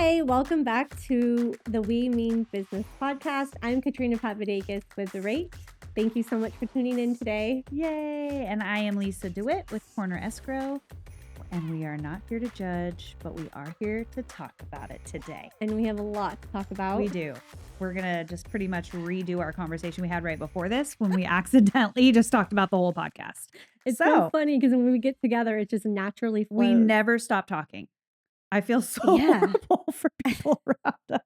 Hi, welcome back to the We Mean Business podcast. I'm Katrina Papadakis with The Rate. Thank you so much for tuning in today. Yay! And I am Lisa DeWitt with Corner Escrow. And we are not here to judge, but we are here to talk about it today. And we have a lot to talk about. We do. We're going to just pretty much redo our conversation we had right before this when we accidentally just talked about the whole podcast. It's so funny because when we get together, it just naturally flows. We never stop talking. I feel so horrible for people around us.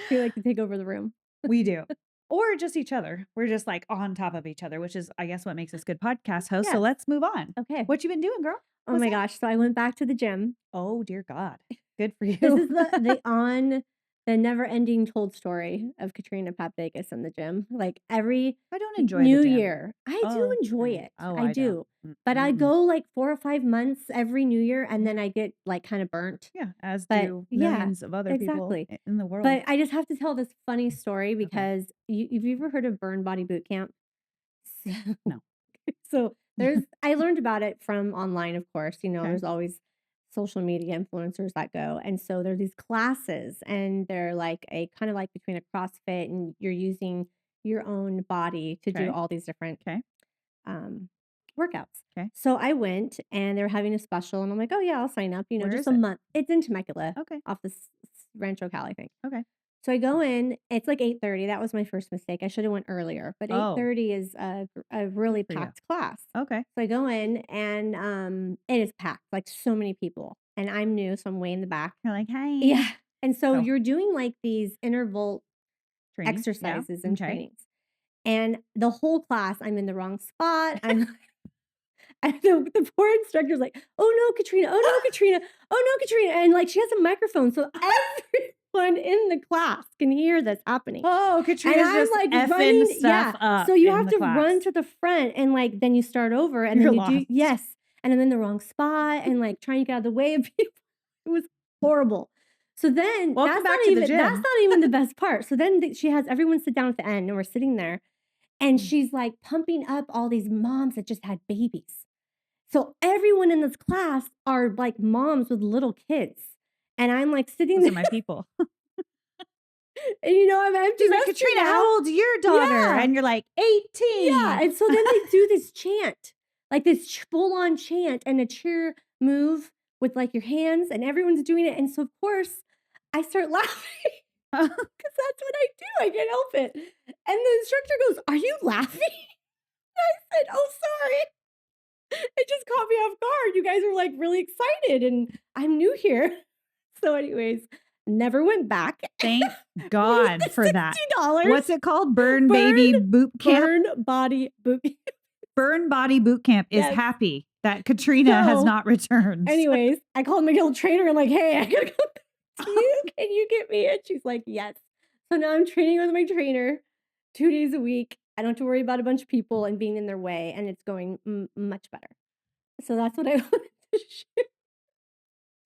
We like to take over the room. We do. Or just each other. We're just like on top of each other, which is, I guess, what makes us good podcast hosts. Yes. So let's move on. Okay. What you been doing, girl? Oh my gosh. So I went back to the gym. Oh, dear God. Good for you. This is the never-ending told story of Katrina Papadakis in the gym. Like I don't enjoy New the gym. Year. I do enjoy it. Oh, I do. But I go like 4 or 5 months every New Year and then I get like kind of burnt. Yeah, as do millions of other people in the world. But I just have to tell this funny story because have you ever heard of Burn Body Boot Camp? No. So I learned about it from online, of course. You know, there's always social media influencers that go. And so there's these classes and they're like a kind of like between a CrossFit and you're using your own body to do all these different workouts. Okay. So I went and they were having a special and I'm like, oh yeah, I'll sign up, Where just a month. It's in Temecula. Okay. Off the Rancho Cali thing. Okay. So I go in, it's like 8:30. That was my first mistake. I should have went earlier, but 8:30 is a really packed class. Okay. So I go in and it is packed, like so many people. And I'm new, so I'm way in the back. You're like, hi. Yeah. And so you're doing like these interval exercises and trainings. And the whole class, I'm in the wrong spot. And the poor instructor's like, oh no, Katrina. Oh no, Katrina. Oh no, Katrina. And like she has a microphone. So everyone in the class can hear this happening. Oh, Katrina's just like effing stuff up. So you have to run to the front and like then you start over and then you do and I'm in the wrong spot and like trying to get out of the way of people. It was horrible. So then that's not even the best part. So then she has everyone sit down at the end and we're sitting there and she's like pumping up all these moms that just had babies. So everyone in this class are like moms with little kids. And I'm like sitting there. Those are my people. And you know, I'm just like, Katrina, how old's your daughter? Yeah. And you're like 18. Yeah. And so then they do this chant, like this full-on chant and a cheer move with like your hands and everyone's doing it. And so of course I start laughing because that's what I do. I can't help it. And the instructor goes, are you laughing? And I said, oh, sorry. It just caught me off guard. You guys are like really excited and I'm new here. So anyways, never went back. Thank God for that. $60. What's it called? Burn Baby Boot Camp? Burn Body Boot Camp. Burn Body Boot Camp is happy that Katrina has not returned. Anyways, I called my guild trainer. I'm like, hey, I gotta go back to you. Can you get me? And she's like, yes. So now I'm training with my trainer 2 days a week. I don't have to worry about a bunch of people and being in their way, and it's going much better. So that's what I wanted to share.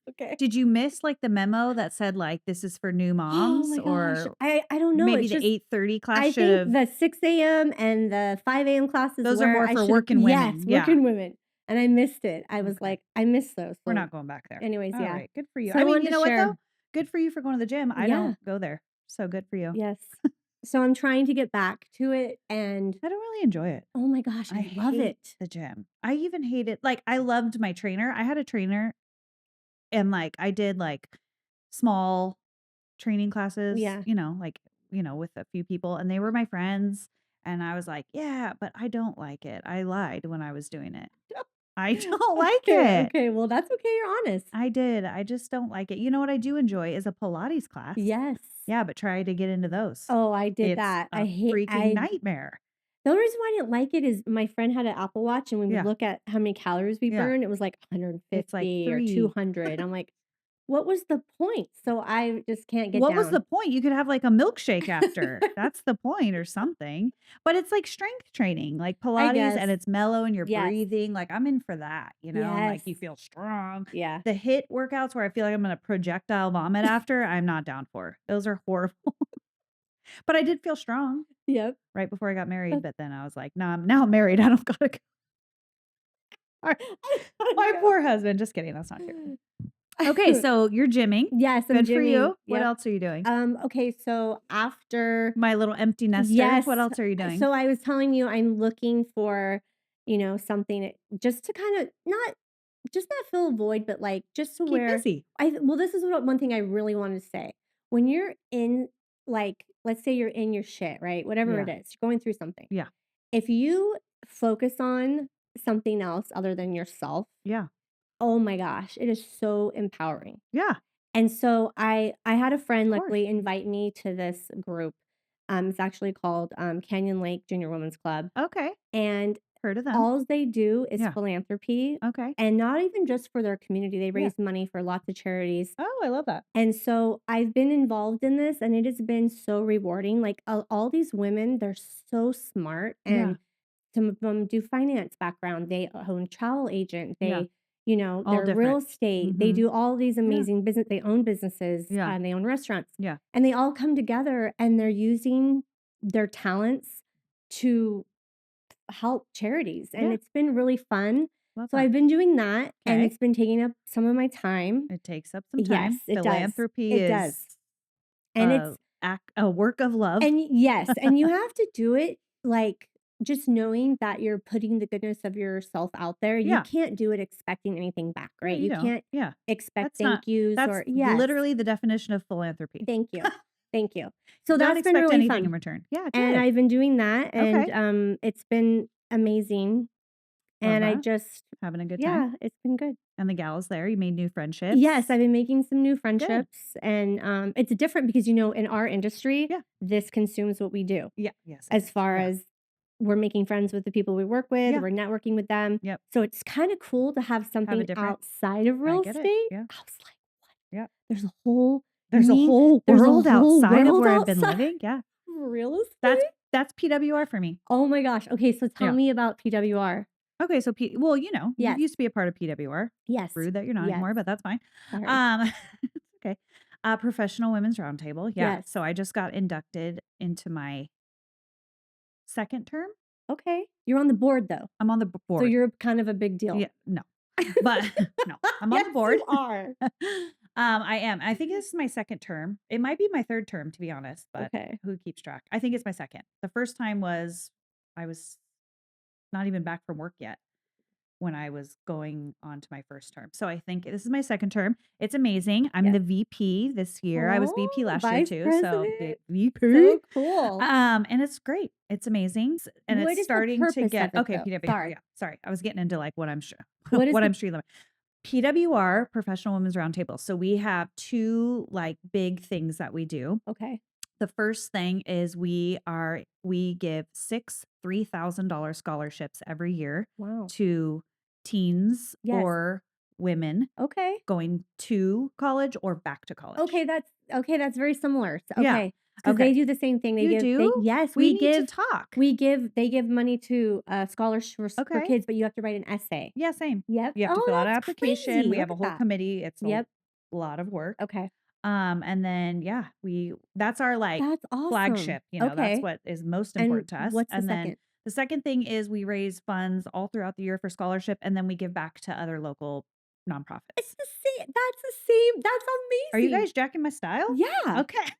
Okay. Did you miss like the memo that said like this is for new moms or I don't know. Maybe the 8:30 class I should have. The 6 a.m. and the 5 a.m. classes. Those are more for working women. Yes, working women. And I missed it. I was like, I missed those. So. We're not going back there. Anyways, All right, good for you. So I mean, you know what though? Good for you for going to the gym. I don't go there. So good for you. Yes. So I'm trying to get back to it and I don't really enjoy it. Oh my gosh, I love it. The gym. I even hate it. Like I loved my trainer. I had a trainer and like I did like small training classes, with a few people and they were my friends and I was like, yeah, but I don't like it. I lied when I was doing it. I don't like it. Okay, well, that's okay. You're honest. I did. I just don't like it. You know what I do enjoy is a Pilates class. Yes. Yeah, but try to get into those. Oh, I did that. I hate freaking nightmare. The only reason why I didn't like it is my friend had an Apple Watch and when we look at how many calories we burn, it was like 150 or 200. I'm like, what was the point? So I just can't get What down. was the point? You could have like a milkshake after. That's the point or something. But it's like strength training, like Pilates, and it's mellow and you're breathing. Like I'm in for that, like you feel strong. Yeah. The HIIT workouts where I feel like I'm going to projectile vomit after, I'm not down for. Those are horrible. But I did feel strong. Yep. Right before I got married. But then I was like, nah, now I'm married. I don't got to go. My poor husband. Just kidding. That's not true. Okay, so you're gymming. Yes, I'm Good for gymming. you. What Yep. else are you doing? Okay, so after My little empty nester. yes, What else are you doing? so I was telling you I'm looking for, something just to kind of not fill a void, but like just to Keep where busy. well, this is what one thing I really wanted to say. When you're in like, let's say you're in your shit, right? Whatever it Yeah. is, you're going through something. Yeah. If you focus on something else other than yourself, Yeah. oh my gosh, it is so empowering. Yeah. And so I had a friend Of course. luckily invite me to this group. It's actually called Canyon Lake Junior Women's Club, Okay. and Heard of them. all they do is Yeah. philanthropy, Okay. and not even just for their community. They Yeah. raise money for lots of charities. Oh, I love that. And so I've been involved in this, and it has been so rewarding. Like all these women, they're so smart, Yeah. and some of them do finance background. They own travel agent. Yeah. They, All they're real different. estate. They Mhm. do all these Yeah. amazing business. They own businesses. Yeah. They own restaurants, Yeah. and they all come together, and they're using their talents to help charities, and Yeah. it's been really fun. Love So that. I've been doing that, and Okay. it's been taking up some of my time. It takes up some Yes, time. it does. Philanthropy It does. is And it's a work of love. and yes, and you have to do it like just knowing that you're putting the goodness of yourself out there. You Yeah. can't do it expecting anything back, No, right? you You don't. can't Yeah. expect thank yous That's or yes. literally the definition of philanthropy. Thank you. Thank you. So Don't that's been expect really anything in fun. return. Yeah, And good. I've been doing that, and Okay. it's been amazing. Love And I that. just Having a good time. yeah, it's been good. And the gals there, you made new friendships. Yes, I've been making some new Good. friendships, and it's different because in our industry, Yeah. this consumes what we do. Yeah. Yes. it As does. far Yeah. as we're making friends with the people we work with, Yeah. we're networking with them. Yep. So it's kind of cool to have Have a something different. outside of I real get it. estate. Yeah. I was like, what? Yeah. There's a whole you There's a mean whole there's a world whole outside of world where I've been outside living. Yeah. real estate? That's PWR for me. Oh my gosh. Okay, so tell Yeah. me about PWR. Okay, so well, you Yes. used to be a part of PWR. Yes. Rude that you're not Yes. anymore, but that's fine. Sorry. It's okay. Professional Women's Roundtable. Yeah. Yes. So I just got inducted into my second term. Okay. You're on the board though. I'm on the board. So you're kind of a big deal. Yeah, no. But no, I'm on Yes, the board. you are. I am. I think this is my second term. It might be my third term, to be honest, but Okay. who keeps track? I think it's my second. The first time was I was not even back from work yet when I was going on to my first term. So I think this is my second term. It's amazing. I'm Yes. the VP this year. I was VP Oh, last year vice too. So president. VP. So cool. And it's great. It's amazing. And What it's is the starting to purpose get of it, okay, though? PW. Sorry. Yeah. Sorry. I was getting into like what I'm sure What is what the I'm street living. PWR, Professional Women's Roundtable. So we have two like big things that we do. Okay. The first thing is we give 6 $3,000 scholarships every year Wow. to teens Yes. or women Okay. going to college or back to college. Okay, that's very similar. Yeah. Okay. Because Okay. they do the same thing. They You give do? yes, We we need give to talk. they give money to scholarships for Okay. kids, but you have to write an essay. Yeah, same. Yep. You have to Oh, fill out an that's application. crazy. We have Look a at whole that. committee. It's Yep. a lot of work. Okay. And then yeah, that's our like That's awesome. flagship, that's Okay. what is most And important to us. what's the And then second? the second thing is we raise funds all throughout the year for scholarship, and then we give back to other local nonprofits. It's the same. That's the same. That's amazing. Are you guys jacking my style? Yeah. Okay.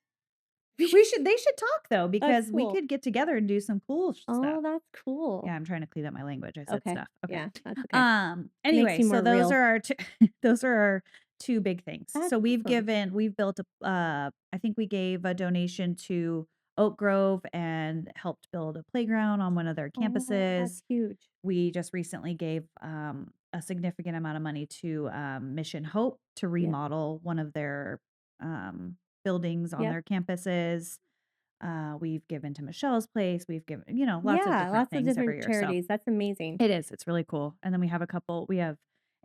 They should talk though, because we cool. could get together and do some cool Oh, stuff. that's cool. Yeah, I'm trying to clean up my language. I said Okay. stuff. Okay. Yeah, that's okay. Anyway, you so more those real. are our two those are our two big things. That's So we've awesome. built I think we gave a donation to Oak Grove and helped build a playground on one of their Oh, that's campuses. huge. We just recently gave a significant amount of money to Mission Hope to Yeah. remodel one of their buildings on Yep. their campuses. We've given to Michelle's Place. We've given, lots of Yeah, different lots of things every different year. charities. That's amazing. So it is. It's really cool. And then we have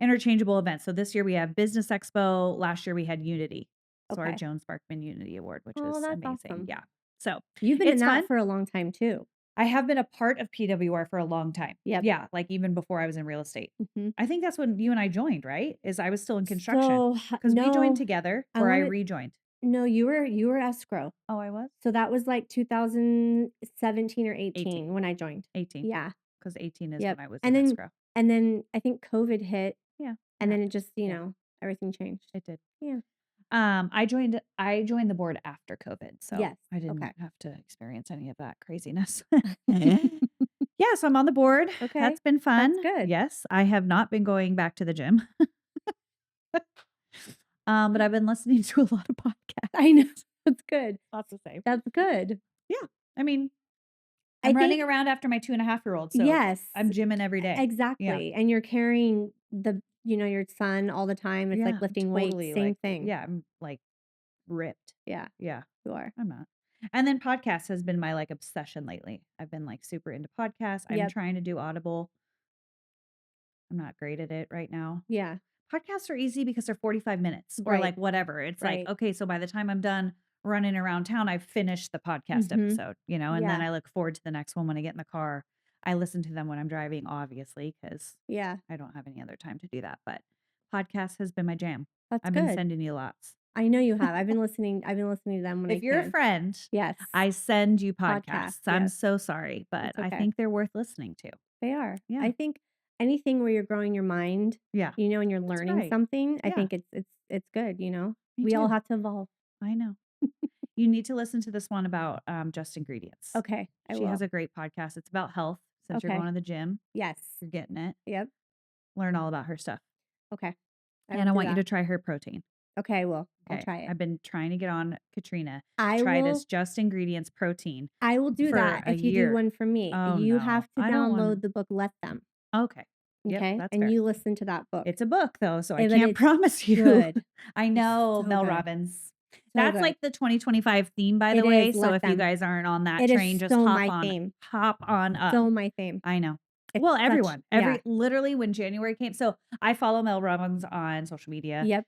interchangeable events. So this year we have Business Expo. Last year we had Unity. So our Okay. Jones Sparkman Unity Award, which Oh, was that's amazing. awesome. Yeah. So You've been in it's that fun. for a long time too. I have been a part of PWR for a long time. Yep. Yeah. Like even before I was in real estate. Mhm. I think that's when you and I joined, right? Is I was still in construction. So Because we joined no, together I or I wanna rejoined. no, you were escrow. Oh, I was? So that was like 2017 or 18 18. when I joined. 18. Yeah. Because 18 is Yep. when I was And in then escrow. and then I think COVID hit, Yeah. and then it happened. just, Yeah. Everything changed. It did. Yeah. I joined the board after COVID, so Yes. I didn't Okay. have to experience any of that craziness. Yeah, so I'm on the board. Okay. That's been That's fun. good. Yes, I have not been going back to the gym. But I've been listening to a lot of podcasts. I know. That's good. Lots to say. That's good. Yeah. I mean, I I'm running think around after my 2.5-year-old, so yes. I'm gymming every day. Yeah. Exactly. And you're carrying your son all the time. It's like Yeah, lifting weights. totally, Same like, thing. yeah, I'm like ripped. Yeah, Yeah, you are. I'm not. And then podcasts has been my like obsession lately. I've been like super into podcasts. I'm Yep. trying to do Audible. I'm not great at it right now. Yeah. Podcasts are easy because they're 45 minutes or Right. like whatever. It's like, Right. okay, so by the time I'm done running around town, I've finished the podcast episode, and then Yeah. I look forward to the next one when I get in the car. I listen to them when I'm driving, obviously, because Yeah. I don't have any other time to do that. But podcast has been my jam. That's I've been good. sending you lots. I know you have. I've been listening to them when I If you're a can. friend, Yes. I send you Podcasts, podcasts. I'm yes. so sorry, but It's I okay. think they're worth listening to. They are. Yeah. I think anything where you're growing your mind, Yeah. and you're learning right. something, I Yeah. think it's good, Me We all too. have to evolve. I know. You need to listen to this one about Just Ingredients. Okay. I She will. has a great podcast. It's about health. Since you're Okay. going to the gym, Yes. you're getting it. Yep. Learn all about her stuff. Okay. And I want you to try her protein. Okay, I will. I'll Okay. try it. I've been trying to get on Katrina. I Try will. this Just Ingredients protein. I will do for that a if you do year. one for me. Oh, You no. have to I don't download wanna- the book Let Them. Okay. Yep, Okay. that's And fair. you listen to that book. It's a book though, so I but can't it's promise you. good. I know, so Mel good. Robbins. So That's good. like the 2025 theme, by the It way. is, So Let if you Them. guys aren't on that It train, is just so hop my on. theme. Hop on up. So my theme. I know. It's Well, such- everyone. yeah. Literally when January came. So I follow Mel Robbins on social media. Yep.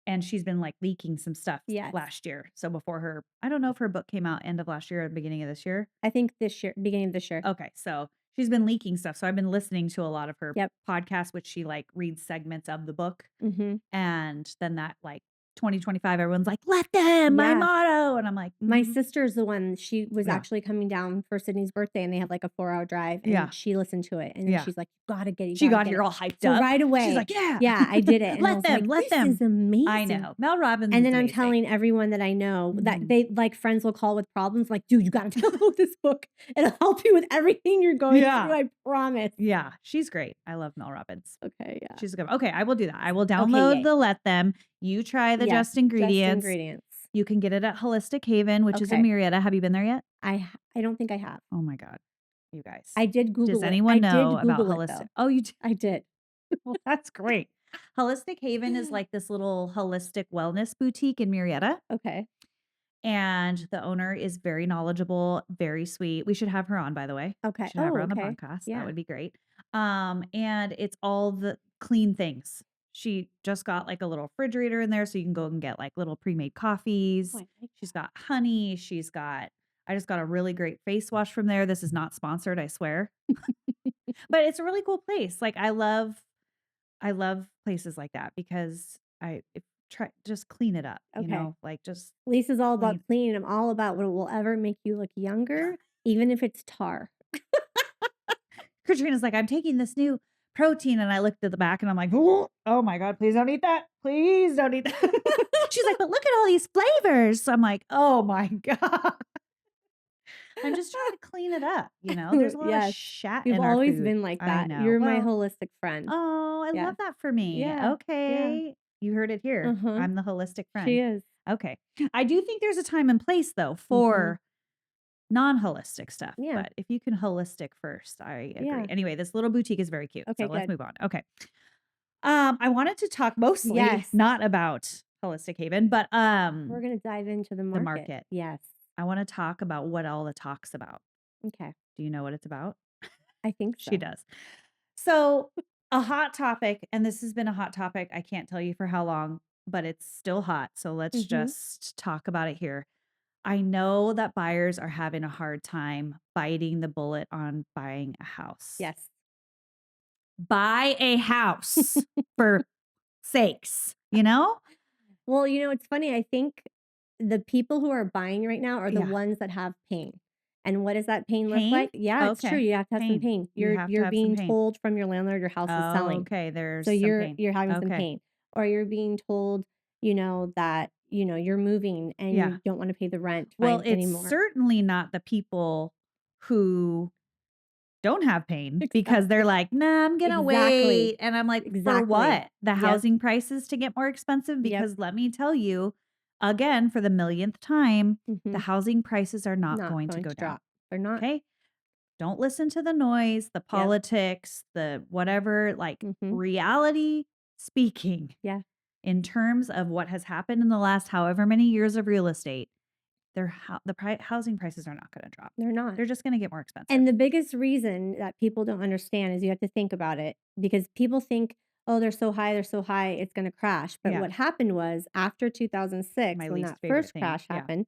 And she's been like leaking some stuff Yes. last year. So before I don't know if her book came out end of last year or beginning of this year. I think beginning of this year. Okay. So she's been leaking stuff. So I've been listening to a lot of her Yep. podcasts, which she like reads segments of the book. Mm-hmm. And then that like 2025, everyone's like, let them, my Yeah. motto. And I'm like, My sister's the one. She was Yeah. actually coming down for Sydney's birthday, and they had like a 4-hour drive. And Yeah. she listened to it, and then Yeah. she's like, "You gotta get it." She got here all hyped So up. right away, She's like, yeah. yeah, I did it. And I Let was them, like, let this them. is amazing. I know. Mel Robbins. And is then I'm amazing. telling everyone that I know that Mhm. they like friends will call with problems. Like, dude, you gotta download this book. It'll help you with everything you're going Yeah. through. I promise. Yeah, she's great. I love Mel Robbins. Okay. Yeah. She's a good. Okay, I will do that. I will download yay. the Let Them. You try the Yes, Just Ingredients. Just Ingredients. You can get it at Holistic Haven, which is in Okay. Marietta. Have you been there yet? I don't think I have. Oh my God, you guys. I did Google Does it. anyone I know did about Google it, Holistic? though. Oh, you did. I did. Well, that's great. Holistic Haven is like this little holistic wellness boutique in Marietta. Okay. And the owner is very knowledgeable, very sweet. We should have her on, by the way. Okay. We should have her Oh, on the okay. podcast. Yeah. That would be great. And it's all the clean things. She just got like a little refrigerator in there so you can go and get like little pre-made coffees. Oh, I like She's got honey. I just got a really great face wash from there. This is not sponsored, I swear. But it's a really cool place. Like I love places like that because just clean it up, Okay. like just Lisa's all clean. about clean. I'm all about what will ever make you look younger, even if it's tar. Katrina's like, I'm taking this new protein. And I looked at the back and I'm like, oh my God, please don't eat that. Please don't eat that. She's like, but look at all these flavors. So I'm like, oh my God. I'm just trying to clean it up. There's a lot of Yes. shat You've in our always food. been like I that. know. You're my Well, holistic friend. Oh, I Yeah. love that for me. Yeah. Okay. You heard it here. Uh-huh. I'm the holistic friend. She is. Okay. I do think there's a time and place though for non-holistic stuff. Yeah. But if you can holistic first, I agree. Yeah. Anyway, this little boutique is very cute. Okay, So let's good. move on. Okay. I wanted to talk mostly Yes. not about Holistic Haven, but We're going to dive into the market. market. Yes. I want to talk about what all the talk's about. Okay. Do you know what it's about? I think so. She does. So a hot topic, and this has been a hot topic. I can't tell you for how long, but it's still hot. So let's just talk about it here. I know that buyers are having a hard time biting the bullet on buying a house. Yes. Buy a house for sakes, Well, it's funny. I think the people who are buying right now are the Yeah. ones that have pain. And what does that pain look Pain? like? Yeah, it's true. Okay. You have to have some Pain. pain. You have to You're have some being pain. told from your landlord your house is Oh, selling. okay, there's So some pain. you're having some Okay. pain. Or you're being told, that, you're moving and Yeah. you don't want to pay the rent Well, fine it's anymore. certainly not the people who don't have pain because they're Exactly. like, "Nah, I'm gonna Exactly. wait." And I'm like, "For Exactly. what? The Yep. housing prices to get more expensive?" Yep. Because let me tell you, again, for the millionth time, the Mhm. housing prices are not Not going to going go to down. drop. They're not. Okay? Don't listen to the noise, the Yep. politics, the whatever, like Mhm. reality speaking Yeah. in terms of what has happened in the last however many years of real estate, housing prices are not going to drop. They're not. They're just going to get more expensive. And the biggest reason that people don't understand is you have to think about it because people think, "Oh, they're so high, it's gonna crash." But Yeah. what happened was after 2006, My when least that favorite first thing. crash Yeah. happened,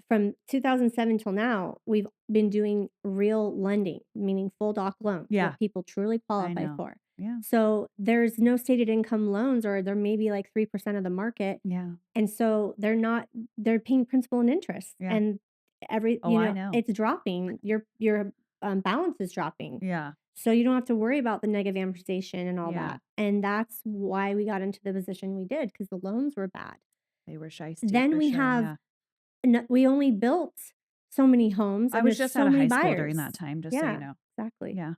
from 2007 till now, we've been doing real lending, meaning full doc loans, Yeah. what people truly I qualify know. for. Yeah. So there's no stated income loans, or there may be like 3% of the market. Yeah. And so they're paying principal and interest. Yeah. And Oh, I know. it's dropping. Your balance is dropping. Yeah. So you don't have to worry about the negative amortization and all Yeah. that. And that's why we got into the position we did, because the loans were bad. They were shiesty Then for we sure. have Yeah. we only built so many homes I and was there's just out so of many high school during that buyers. time, just so you Yeah, know. exactly. Yeah.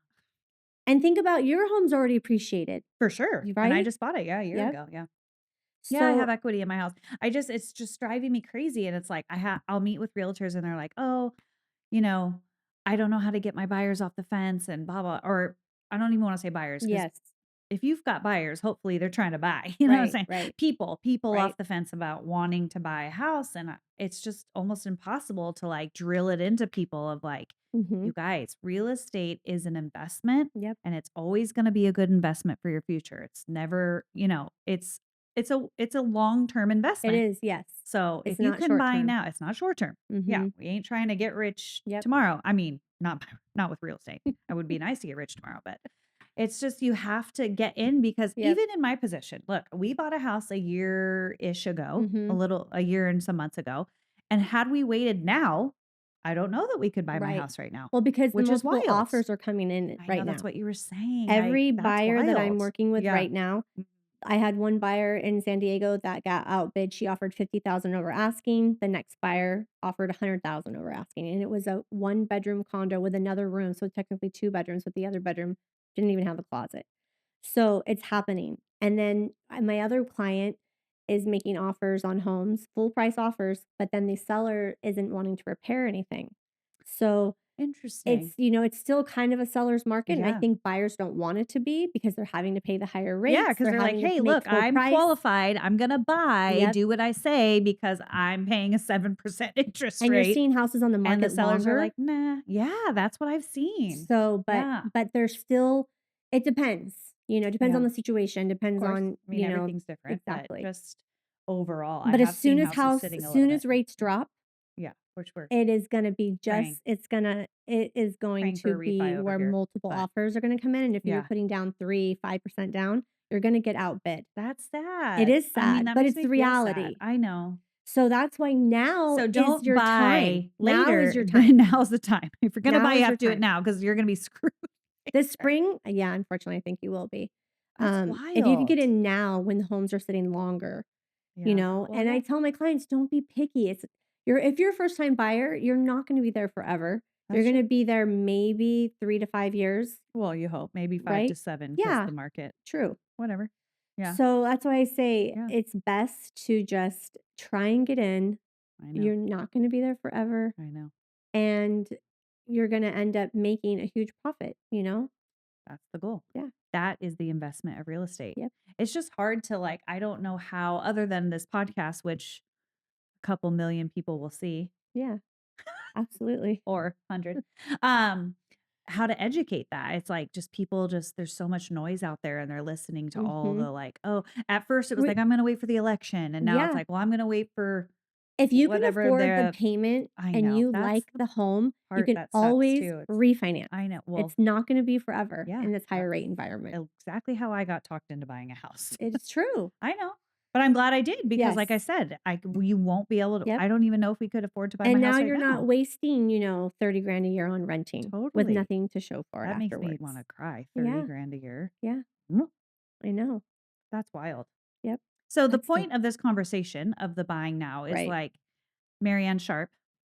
And think about your home's already appreciated, For sure. And I right? just bought it, yeah, a year Yep. ago. Yeah. Yeah, I have So equity in my house. It's just driving me crazy. And it's like I'll meet with realtors and they're like, "Oh, you know, I don't know how to get my buyers off the fence and blah blah." Or I don't even want to say buyers because yes. if you've got buyers, hopefully they're trying to buy. You know what I'm Right, saying? right, People right. off the fence about wanting to buy a house. And it's just almost impossible to like drill it into people of like, Mhm. you guys, real estate is an investment Yep. and it's always going to be a good investment for your future. It's never, it's a long-term It investment. is, yes. So It's if you not can short buy term. now, it's not short term. Yeah, Mhm. we ain't trying to get rich Yep. tomorrow. I mean, not with real estate. It would be nice to get rich tomorrow, but it's just you have to get in because Yep. even in my position, look, we bought a house a year-ish ago, Mhm. a year and some months ago. And had we waited now, I don't know that we could buy my Right. house right now, Well, because the which is multiple wild. offers are coming in I know right that's now. what you were saying. Every That's buyer that I'm wild. working with Yeah. right now, I had one buyer in San Diego that got outbid. She offered 50,000 over asking. The next buyer offered 100,000 over asking, and it was a one-bedroom condo with another room, so technically 2 bedrooms, but the other bedroom didn't even have the closet. So it's happening. And then my other client is making offers on homes, full price offers, but then the seller isn't wanting to repair anything. So Interesting. it's still kind of a seller's market, and I Yeah. think buyers don't want it to be because they're having to pay the higher Yeah, rates, because they're they're like, having to "Hey, make look, full I'm price. qualified. I'm gonna buy. Yep, Do what I say because I'm paying a 7% interest and you're rate." seeing houses on the And the market sellers are longer. like, "Nah." Yeah, that's what I've seen. So, Yeah. but there's still it depends, depends on Yeah. the situation, Of depends course. on, I mean, everything's different, but exactly. just overall, I But have seen houses sitting as a little soon bit. as rates drop, Yeah, which we're it is gonna be praying it is going praying for to a be refi over where here. multiple But offers are gonna come in, and if you're yeah, putting down 5% down, you're gonna get outbid. that's It sad. is I mean, sad, that but makes it's me the feel sad. reality. I know. So that's why now So is don't your time. buy Now is later. your Then time. now's the time. If you're gonna buy, Now you is have your to do it time. now because you're gonna be screwed. This later. spring, yeah, unfortunately, I think you will be. That's If you can get wild. in now when the homes are sitting longer, Yeah. Well, and I yeah, tell my clients, don't be picky. If you're a first time buyer, you're not going to be there forever. You're that's going to true. be there maybe 3 to 5 years, Well, you hope maybe 5 to right? 7 because Yeah, the market, true. whatever. Yeah. So that's why I say Yeah. it's best to just try and get in. I know. You're not going to be there forever, I know. and you're going to end up making a huge profit. That's the goal. Yeah. That is the investment of real estate. Yep. It's just hard to like, I don't know how, other than this podcast, which a couple million people will see Yeah. Absolutely. or 100, um, how to educate that. It's like just people just, there's so much noise out there and they're listening to all Mhm. the like, oh, at first it was We like, I'm going to wait for the election. And now it's Yeah. like, well, I'm going to wait for If you can whatever afford the their, payment I and know you that's like the the home, you part can that sucks always too. refinance. I know. Well, It's not gonna be forever yeah, in this higher that's rate environment. exactly how I got talked into buying a house. It's true. I know. But I'm glad I did because, like I Yes. said, you won't be able to. Yep. I don't even know if we could afford to buy my And now house right you're now. not wasting, 30 grand a year on renting with Totally. nothing to show for it That makes me want afterwards. to cry. 30 Yeah. grand a year. Yeah. Mm, I know. That's wild. Yep. So the That's the point of this conversation of the buying now is right. like Marianne Sharp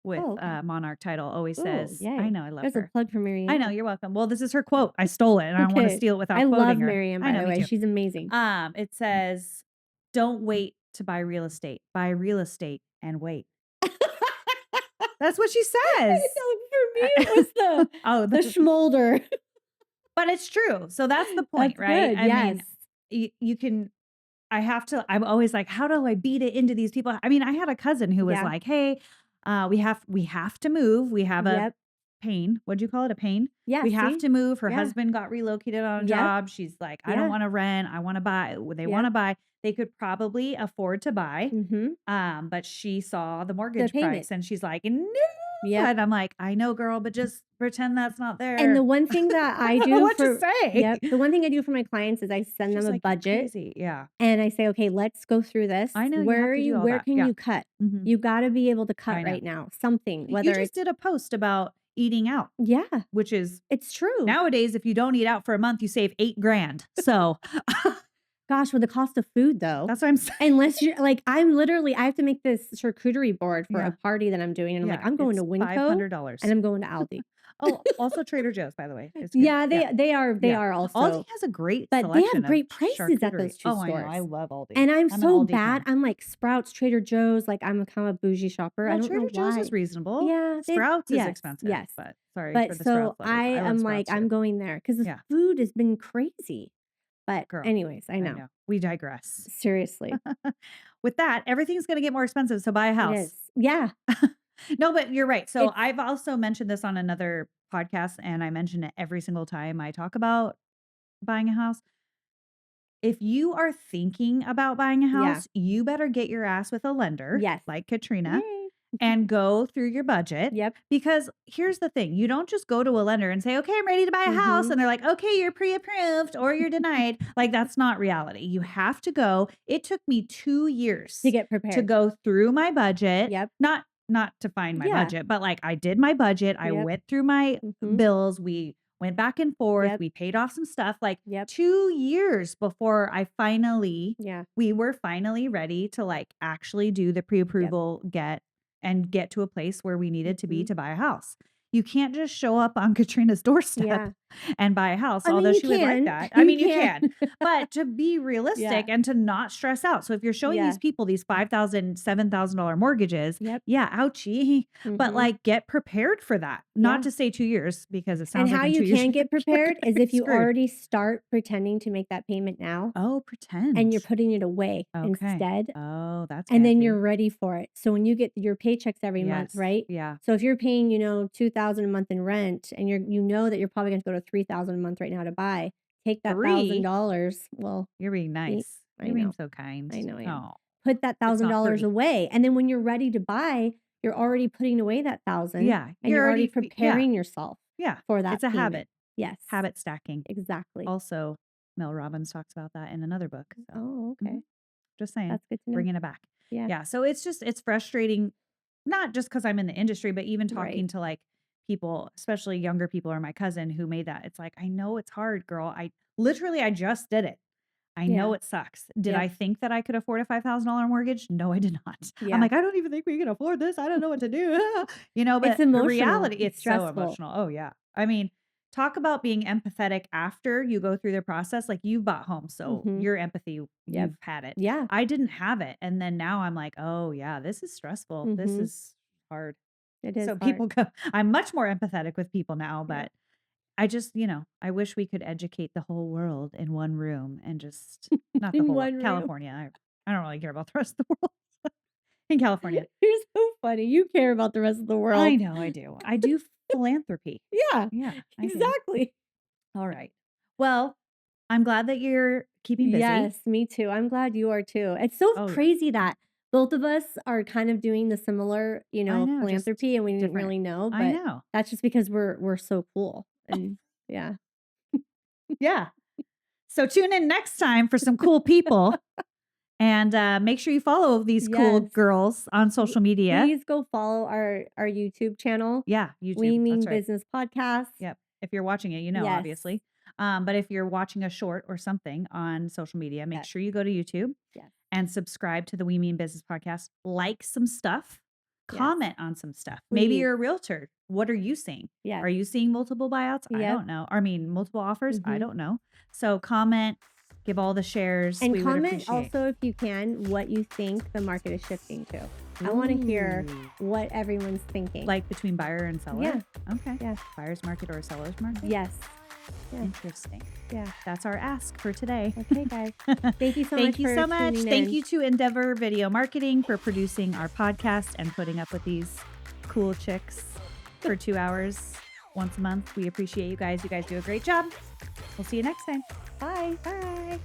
with Oh, okay. Monarch title always Oh, says, I yay. know, I love There's a her. plug for I know, Marianne. you're welcome. Well, this is her quote. I stole it and I don't want to Okay. steal it I without love quoting her. Marianne, I by know, the me way. too. She's amazing. It says, don't wait to buy real estate. Buy real estate and wait. That's what she I says. know, for me, it was Oh, the schmolder. but it's true. So that's the point, That's right? good. I Yes. mean, you can I'm always like, how do I beat it into these people? I mean, I had a cousin who was Yeah. like, hey, we have to move. We have a Yep. pain. What'd you call it? A pain? Yeah, We have see? to move. Her Yeah. husband got relocated on a Yep. job. She's like, I don't Yeah. want to rent. I want to buy. They want Yep. to buy. They could probably afford to buy. Mhm. But she saw the The mortgage payment. price and she's like, no. Yep. And I'm like, I know, girl, but just pretend that's not And the there. one thing that I I don't know do what to for say. yep, the one thing I do for my clients is I send them She's a like, you're budget crazy. Yeah. and I say, "Okay, let's go through this. I know you have to do all Where that. can Yeah. you cut? Mhm. You gotta be able to cut I know. right now. Something, You whether just it's" did a post about eating out, Yeah, which is it's true. nowadays, if you don't eat out for a month, you save 8 grand. So Gosh, with the cost of food, though. that's what I'm saying. Unless you're like, I have to make this charcuterie board for a Yeah. party that I'm doing, and I'm like, Yeah. "I'm going It's to Winco, $500. and I'm going to Aldi." Oh, also Trader Joe's, by the way. It's good. Yeah, Yeah. they Yeah. are Aldi also, has a great but they have selection of great prices at charcuterie. those 2 Oh, I know. I stores. love Aldi. And I'm I'm an so Aldi bad. fan. I'm like Sprouts, Trader Joe's, like I'm a kind of bougie shopper. I Well, don't know Trader Joe's is why. reasonable. Yeah, Sprouts is yes, expensive, yes. but sorry But for the so Sprouts lovers. I I love am like, Sprouts I'm too. going there because the Yeah. food has been crazy. But Girl, anyways, I I know. know. We digress. Seriously. With that, everything's going to get more expensive. So buy a It house. is. Yeah. No, but you're right. So It's I've also mentioned this on another podcast, and I mention it every single time I talk about buying a house. If you are thinking about buying a yeah. house, you better get your ass with a lender Yes. like Katrina Yay. and go through your budget. Yep. Because here's the thing, you don't just go to a lender and say, okay, I'm ready to buy a house. Mhm. And they're like, okay, you're pre approved or you're denied. Like, that's not reality. You have to go. It took me 2 years To get to prepared. go through my budget. Yep. Not to find my Yeah. budget, but like I did my budget. I Yep. went through my Mhm. bills. We went back and forth. Yep. We paid off some stuff like Yep. 2 years before Yeah. we were finally ready to like actually do the Yep. pre-approval get to a place where we needed to be Mhm. to buy a house. You can't just show up on Katrina's doorstep Yeah. and buy a house, I mean, although you she would like can. that. I You mean, you can. can, but to be realistic Yeah. and to not stress out. So if you're showing Yeah. these people these $5,000, $7,000 mortgages, Yep. yeah, ouchie. But Mhm. like get prepared for that. Not Yeah. to say 2 years because it And sounds like how in you 2 years can you're get prepared gonna is be if you screwed. already start pretending to make that payment now Oh, and you're pretend. putting it away Okay. instead, Oh, that's and then fancy. you're ready for it. So when you get your paychecks every month, Yes. right? Yeah. So if you're paying, 2,000 a month in rent and you know that you're probably going to go to 3,000 a month right now to buy, take that 3? $1,000. Well, You're being nice. I You're being know. so kind. I know I am. Oh, Put that it's not $1,000 3. away. And then when you're ready to buy, you're already putting away that 1,000 Yeah. and You're you're already already yeah. preparing yourself Yeah. for that It's a payment. habit. Yes. Habit stacking. Exactly. Also, Mel Robbins talks about that in another book. So, Oh, okay. just saying, That's good to know. bringing it back. Yeah. Yeah. So it's frustrating, not just because I'm in the industry, but even talking Right. to like people, especially younger people or my cousin who made that. It's like, I know it's hard, girl. I just did it. I know Yeah. it sucks. Did Yep. I think that I could afford a $5,000 mortgage? No, I did not. I'm Yeah. like, I don't even think we can afford this. I don't know what to do. It's But the emotional. reality, It's it's so stressful. emotional. Oh, yeah. I mean, talk about being empathetic after you go through the process. Like you bought home. So Mhm. your empathy, Yep. you've had it. Yeah. I didn't have it. And then now I'm like, oh, yeah, this is stressful. This Mhm. is hard. It is So hard. people go, I'm much more empathetic with people now, Yep. but I just, I wish we could educate the whole world in one room and just not the In whole world, one room. California. I don't really care about the rest of the world in California. You're so funny. You care about the rest of the world. I know I do. I do philanthropy. Yeah. Yeah, I do. Exactly. All right. Well, I'm glad that you're keeping busy. Yes, me too. I'm glad you are too. It's so Oh, yeah. crazy that both of us are kind of doing the similar, I know, just philanthropy, and we didn't different. really know, I but know. that's just because we're so cool. And yeah. Yeah. So tune in next time for some cool people And make sure you follow these cool Yes. girls on social media. Please go follow our YouTube channel. Yeah, YouTube. We Mean That's right. Business Podcast. Yep. If you're watching it, you know, Yes. obviously. But if you're watching a short or something on social media, make Yes. sure you go to YouTube Yes. and subscribe to the We Mean Business podcast. Like some stuff, Yes. comment on some stuff. Maybe Please. you're a realtor. What are you seeing? Yes. Are you seeing multiple buyouts? I Yep. don't know. I mean, multiple offers? I Mhm. don't know. So comment, give all the shares. And we would comment appreciate. also, if you can, what you think the market is shifting to. I want to hear Ooh. what everyone's thinking. Like between buyer and seller? Yeah. Okay. Yeah. Buyer's market or seller's market? Yes. Yeah. Interesting. Yeah. That's our ask for today. Okay, guys. Thank you so much. Thank you for so much. tuning Thank in. you to Endeavor Video Marketing for producing our podcast and putting up with these cool chicks for 2 hours once a month. We appreciate you guys. You guys do a great job. We'll see you next time. Bye. Bye.